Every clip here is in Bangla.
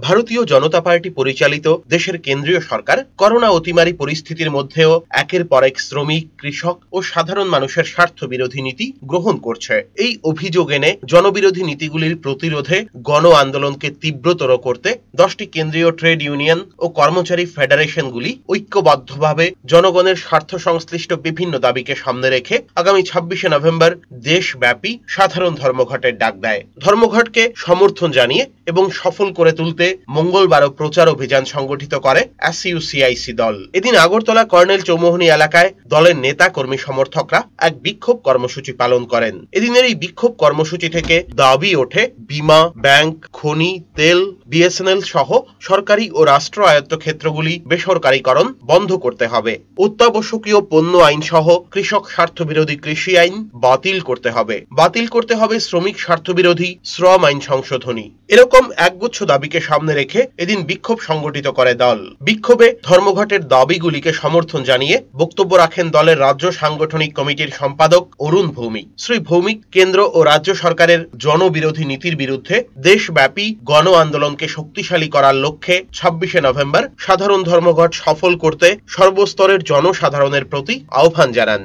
ভারতীয় জনতা পার্টি পরিচালিত দেশের কেন্দ্রীয় সরকার করোনা অতিমারী পরিস্থিতির মধ্যেও একের পর এক শ্রমিক, কৃষক ও সাধারণ মানুষের স্বার্থ বিরোধী নীতি গ্রহণ করছে। এই অভিযোগ এনে জনবিরোধী নীতিগুলির প্রতিরোধে গণ আন্দোলনকে তীব্রতর করতে 10টি কেন্দ্রীয় ট্রেড ইউনিয়ন ও কর্মচারী ফেডারেশনগুলি ঐক্যবদ্ধভাবে জনগণের স্বার্থ সংশ্লিষ্ট বিভিন্ন দাবিকে সামনে রেখে আগামী 26শে নভেম্বর দেশব্যাপী সাধারণ ধর্মঘটের ডাক দেয়। ধর্মঘটকে সমর্থন জানিয়ে এবং সফল করে তুলতে মঙ্গলবারও প্রচার অভিযান সংগঠিত করে SUCIC দল। এদিন আগরতলা কর্নেল চৌমুহনী এলাকায় দলের নেতা কর্মী সমর্থকরা এক বিক্ষোভ কর্মসূচি পালন করেন। এদিনের এই বিক্ষোভ কর্মসূচি থেকে দাবি ওঠে বীমা, ব্যাংক, খনি, তেল, BSNL সহ সরকারি ও রাষ্ট্র আয়ত্ত ক্ষেত্রগুলি বেসরকারীকরণ বন্ধ করতে হবে। অত্যাবশ্যকীয় পণ্য আইন সহ কৃষক স্বার্থবিরোধী কৃষি আইন বাতিল করতে হবে। বাতিল করতে হবে শ্রমিক স্বার্থবিরোধী শ্রম আইন সংশোধনী। এরকম একগুচ্ছ দাবিকে সামনে রেখে এদিন বিক্ষোভ সংগঠিত করে দল। বিক্ষোভে ধর্মঘটের দাবিগুলিকে সমর্থন জানিয়ে বক্তব্য রাখেন দলের রাজ্য সাংগঠনিক কমিটির সম্পাদক অরুণ ভৌমিক। শ্রী ভৌমিক কেন্দ্র ও রাজ্য সরকারের জনবিরোধী নীতির বিরুদ্ধে দেশব্যাপী গণ আন্দোলনকে শক্তিশালী করার লক্ষ্যে 26শে নভেম্বর সাধারণ ধর্মঘট সফল করতে সর্বস্তরের জনসাধারণের প্রতি আহ্বান জানান।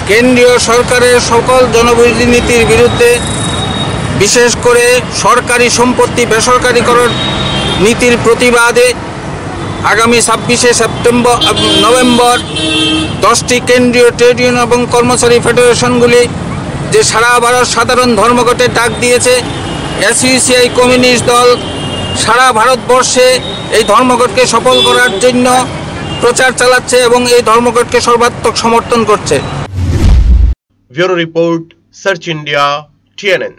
কেন্দ্রীয় সরকারের সকল জনবিরোধী নীতির বিরুদ্ধে, বিশেষ করে সরকারি সম্পত্তি বেসরকারীকরণ নীতির প্রতিবাদে আগামী 26শে নভেম্বর 10টি কেন্দ্রীয় ট্রেড ইউনিয়ন এবং কর্মচারী ফেডারেশনগুলি যে সারা ভারত সাধারণ ধর্মঘটের ডাক দিয়েছে, SUCI কমিউনিস্ট দল সারা ভারতবর্ষে এই ধর্মঘটকে সফল করার জন্য প্রচার চালাচ্ছে এবং এই ধর্মঘটকে সর্বাত্মক সমর্থন করছে। Bureau report, search India, TNN।